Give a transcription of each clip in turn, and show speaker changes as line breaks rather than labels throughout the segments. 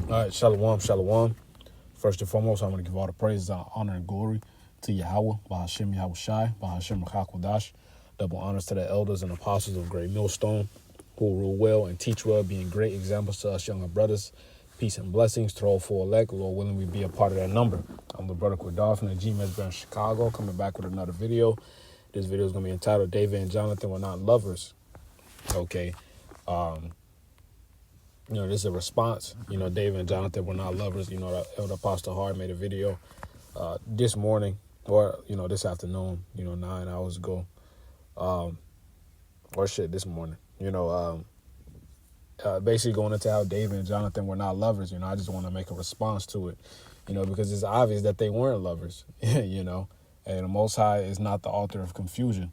All right, shalom, shalom. First and foremost, I want to give all the praise, honor, and glory to Yahweh, Bahashem Yahweh Shai, Bahashem Chakwadash. Double honors to the elders and apostles of Great Millstone, who rule well and teach well, being great examples to us younger brothers. Peace and blessings to all for elect. Lord willing, we be a part of that number. I'm the brother Quadar from the GMS brand Chicago, coming back with another video. This video is going to be entitled David and Jonathan Were Not Lovers. Okay. This is a response. David and Jonathan were not lovers. The Elder Apostle Hard made a video this morning, or, this afternoon, 9 hours ago. This morning. Basically going into how David and Jonathan were not lovers. I just want to make a response to it, because it's obvious that they weren't lovers, and the Most High is not the author of confusion.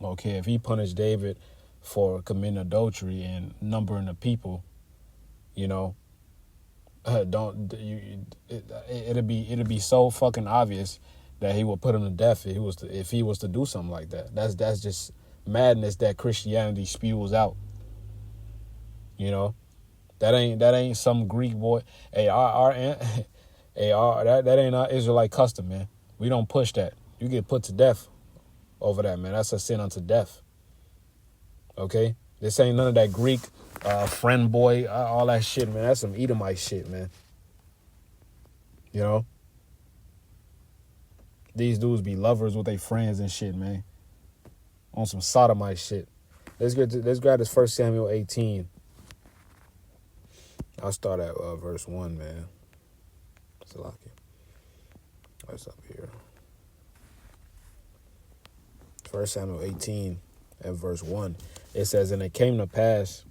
Okay, if he punished David for committing adultery and numbering the people, it'll be so fucking obvious that he would put him to death if he was to do something like that. That's just madness that Christianity spews out. That ain't some Greek boy. Hey, that ain't our Israelite custom, man. We don't push that. You get put to death over that, man. That's a sin unto death. Okay, this ain't none of that Greek friend boy, all that shit, man. That's some Edomite shit, man. These dudes be lovers with their friends and shit, man. On some sodomite shit. Let's grab this 1 Samuel 18. I'll start at verse 1, man. Salaki. What's up here? 1 Samuel 18 and verse 1. It says, "And it came to pass,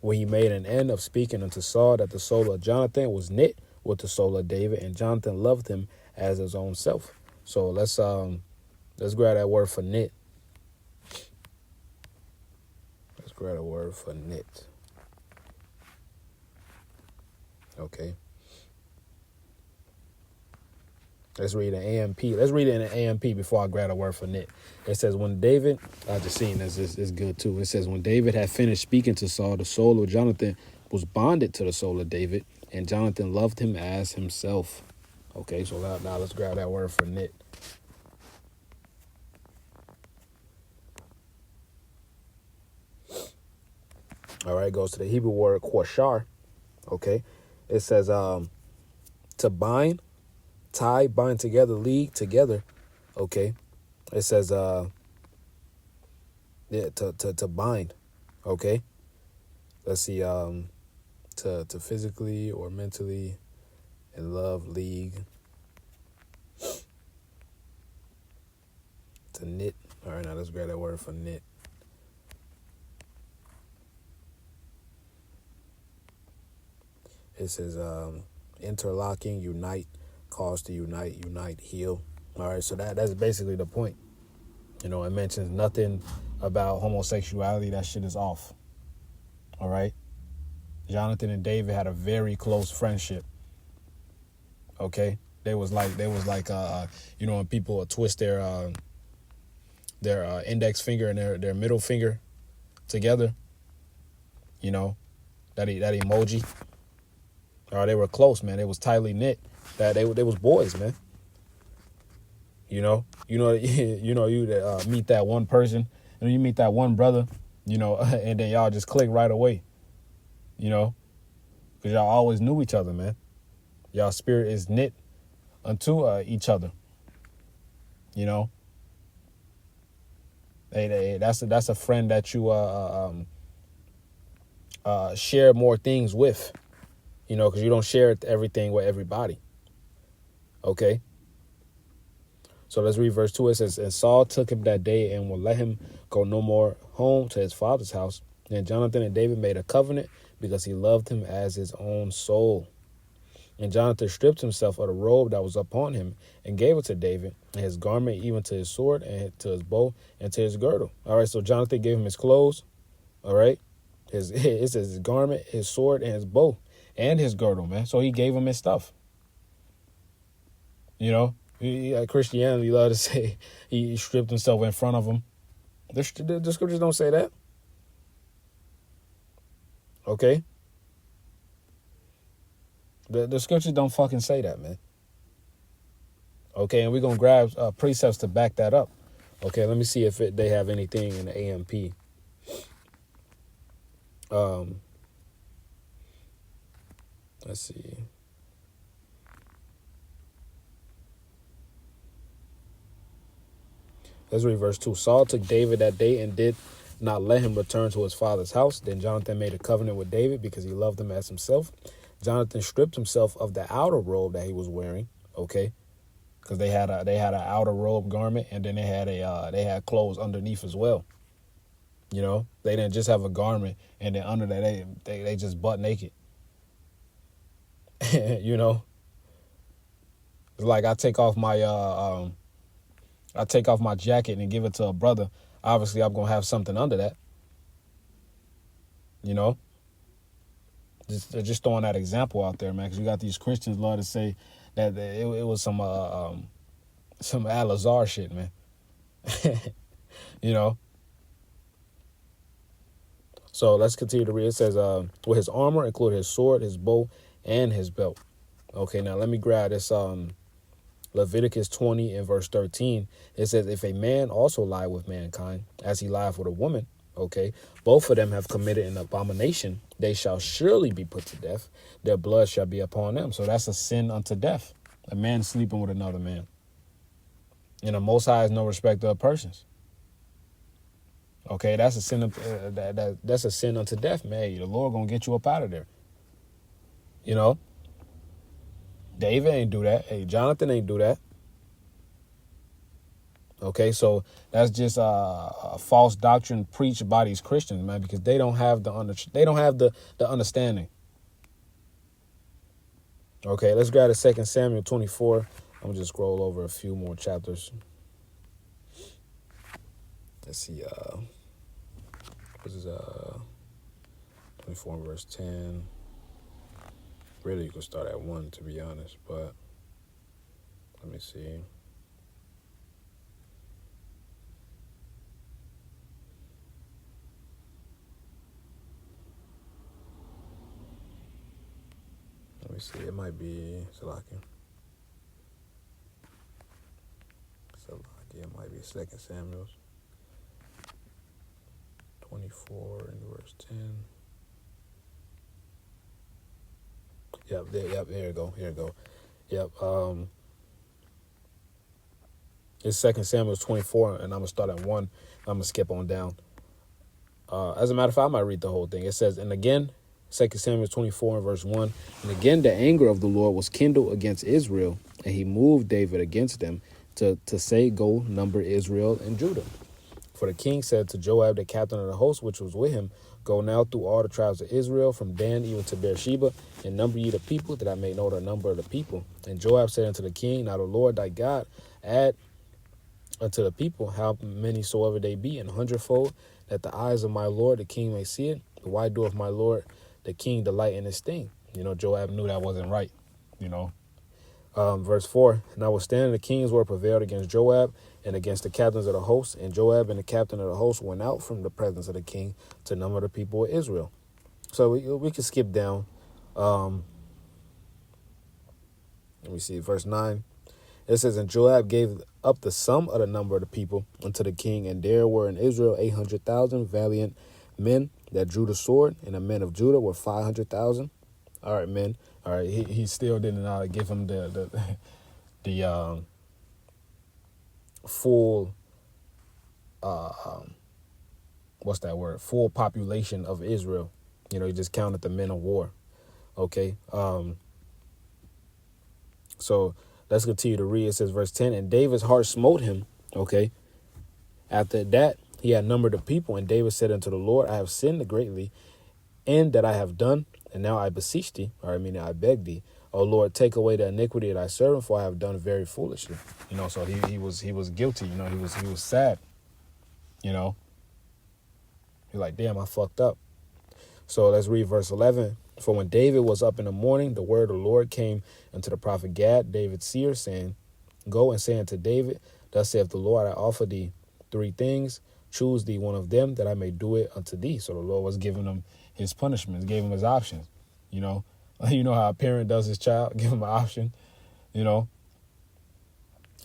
when he made an end of speaking unto Saul, that the soul of Jonathan was knit with the soul of David, and Jonathan loved him as his own self." So let's grab that word for knit. Let's grab a word for knit. Okay. Let's read an AMP. Let's read it in an AMP before I grab a word for knit. It says, when David, I just seen this is good too. It says, when David had finished speaking to Saul, the soul of Jonathan was bonded to the soul of David, and Jonathan loved him as himself. Okay, so now let's grab that word for knit. All right, goes to the Hebrew word quashar. Okay, it says to bind, tie, bind together, league together. Okay, it says to bind. Okay, let's see, to physically or mentally in love, league, to knit. All right, now let's grab that word for knit. It says interlocking, unite, cause to unite, heal. All right, so that's basically the point. It mentions nothing about homosexuality. That shit is off. All right. Jonathan and David had a very close friendship. Okay, they was like when people twist their index finger and their middle finger together. That emoji. All right, they were close, man. They was tightly knit. That they was boys, man. You meet that one person, and you meet that one brother, and then y'all just click right away. Because y'all always knew each other, man. Y'all spirit is knit unto each other. That's a friend that you share more things with. Because you don't share everything with everybody. Okay. So let's read verse 2. It says, and Saul took him that day and would let him go no more home to his father's house. And Jonathan and David made a covenant because he loved him as his own soul. And Jonathan stripped himself of the robe that was upon him and gave it to David, and his garment, even to his sword, and to his bow, and to his girdle. All right, so Jonathan gave him his clothes. All right. It says his garment, his sword, and his bow. And his girdle, man. So he gave him his stuff. Christianity love to say he stripped himself in front of him. The scriptures don't say that. Okay. The scriptures don't fucking say that, man. Okay, and we're going to grab precepts to back that up. Okay, let me see if they have anything in the AMP. Let's see. Let's read verse 2. Saul took David that day and did not let him return to his father's house. Then Jonathan made a covenant with David because he loved him as himself. Jonathan stripped himself of the outer robe that he was wearing, okay? Because they had an outer robe garment, and then they had clothes underneath as well. You know, they didn't just have a garment, and then under that they just butt naked. You know, it's like I take off my jacket and give it to a brother. Obviously, I'm gonna have something under that. You know, just throwing that example out there, man. Because you got these Christians love to say that it was some Al-Azhar shit, man. You know. So let's continue to read. It says, with his armor included his sword, his bow, and his belt. Okay, now let me grab this Leviticus 20 and verse 13. It says, if a man also lie with mankind, as he lieth with a woman, okay, both of them have committed an abomination, they shall surely be put to death. Their blood shall be upon them. So that's a sin unto death. A man sleeping with another man. And the Most High is no respecter of persons. Okay, that's a sin. That's a sin unto death, man. The Lord gonna get you up out of there. You know, David ain't do that. Hey, Jonathan ain't do that. Okay, so that's just a false doctrine preached by these Christians, man, because they don't have the understanding. Okay, let's grab the 2 Samuel 24. I'm gonna just scroll over a few more chapters. Let's see. This is 24 verse 10. Really, you could start at 1, to be honest, but let me see. Let me see. It might be Salakia. It might be 2 Samuel 24 and verse 10. Yep, here you go. Yep, it's 2 Samuel 24, and I'm going to start at 1. I'm going to skip on down. As a matter of fact, I might read the whole thing. It says, and again, 2 Samuel 24 and verse 1, and again the anger of the Lord was kindled against Israel, and he moved David against them to say, go number Israel and Judah. For the king said to Joab, the captain of the host, which was with him, go now through all the tribes of Israel, from Dan even to Beersheba, and number ye the people, that I may know the number of the people. And Joab said unto the king, now the Lord thy God add unto the people how many soever they be, an 100-fold, that the eyes of my Lord the king may see it. Why doeth my Lord the king delight in this thing? You know, Joab knew that wasn't right, you know. Verse 4, notwithstanding the king's word prevailed against Joab and against the captains of the host, and Joab and the captain of the host went out from the presence of the king to number the people of Israel. So we can skip down. Let me see, verse 9. It says, and Joab gave up the sum of the number of the people unto the king, and there were in Israel 800,000 valiant men that drew the sword, and the men of Judah were 500,000. All right, men. All right, he still didn't give him the full what's that word? Full population of Israel. You know, he just counted the men of war. Okay. So let's continue to read. It says, verse 10, and David's heart smote him. Okay. After that, he had numbered the people, and David said unto the Lord, I have sinned greatly in that I have done, and now I beseech thee, or I mean, I beg thee, O Lord, take away the iniquity of thy servant, for I have done very foolishly. You know, so he was guilty. You know, he was sad. You know, he's like, damn, I fucked up. So let's read verse 11. For when David was up in the morning, the word of the Lord came unto the prophet Gad, David's seer, saying, go and say unto David, thus saith the Lord, I offer thee 3 things. Choose thee one of them, that I may do it unto thee. So the Lord was giving him his punishments, gave him his options. You know, You know how a parent does his child, give him an option, you know.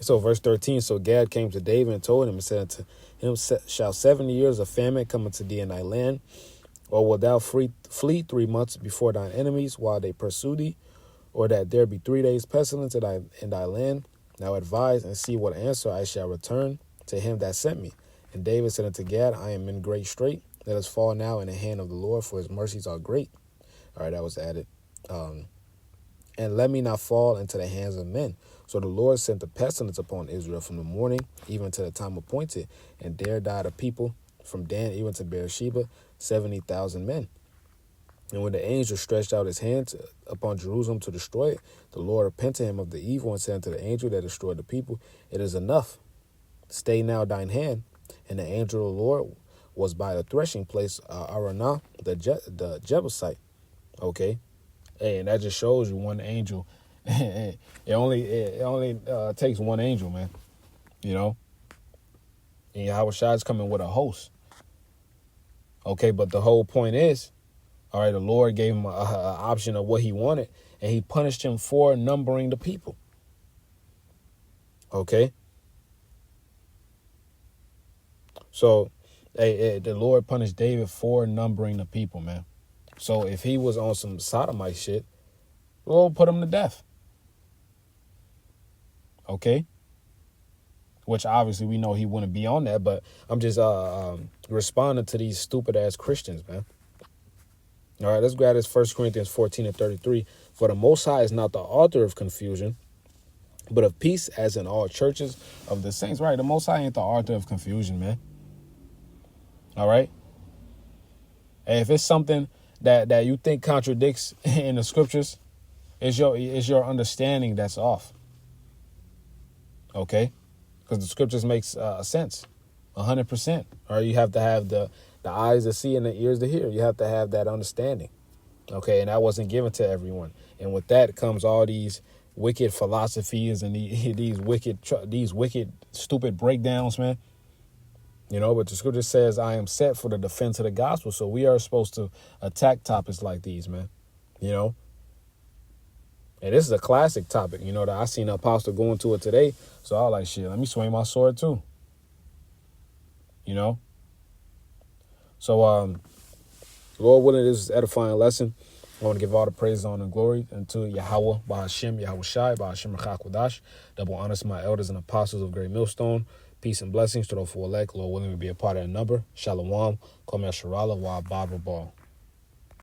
So verse 13, so Gad came to David and told him and said unto him, shall 70 years of famine come unto thee in thy land? Or wilt thou flee 3 months before thine enemies while they pursue thee? Or that there be 3 days pestilence in thy land? Now advise and see what answer I shall return to him that sent me. And David said unto Gad, I am in great strait. Let us fall now in the hand of the Lord, for his mercies are great. All right, that was added. And let me not fall into the hands of men. So the Lord sent a pestilence upon Israel from the morning even to the time appointed. And there died a people from Dan even to Beersheba, 70,000 men. And when the angel stretched out his hand upon Jerusalem to destroy it, the Lord repented him of the evil and said unto the angel that destroyed the people, it is enough. Stay now thine hand. And the angel of the Lord was by the threshing place, Aranah, the Jebusite. Okay. And that just shows you one angel. it only takes one angel, man. You know? And Yahweh Shai's coming with a host. Okay, but the whole point is, all right, the Lord gave him an option of what he wanted, and he punished him for numbering the people. Okay? So, the Lord punished David for numbering the people, man. So if he was on some sodomite shit, the Lord put him to death. Okay? Which obviously we know he wouldn't be on that, but I'm just responding to these stupid-ass Christians, man. All right, let's grab this 1 Corinthians 14 and 33. For the Most High is not the author of confusion, but of peace, as in all churches of the saints. Right, the Most High ain't the author of confusion, man. All right? And if it's something that you think contradicts in the scriptures, it's your understanding that's off. Okay? Because the scriptures makes sense, 100%. All right, you have to have the eyes to see and the ears to hear. You have to have that understanding. Okay, and that wasn't given to everyone. And with that comes all these wicked philosophies and these wicked stupid breakdowns, man. You know, but the scripture says, I am set for the defense of the gospel. So we are supposed to attack topics like these, man. You know? And this is a classic topic, you know, that I seen the apostle go into it today. So I was like, shit, let me swing my sword too. You know? So, Lord willing, this is an edifying lesson. I want to give all the praise, honor, and glory unto Yahweh, Bahashem, Yahweh Shai, Bahashem Rechakwadash. Double honors to my elders and apostles of Great Millstone. Peace and blessings to those who elect. Lord willing, to be a part of that number. Shalom. Kwame Sharala, Wa Baba Ball.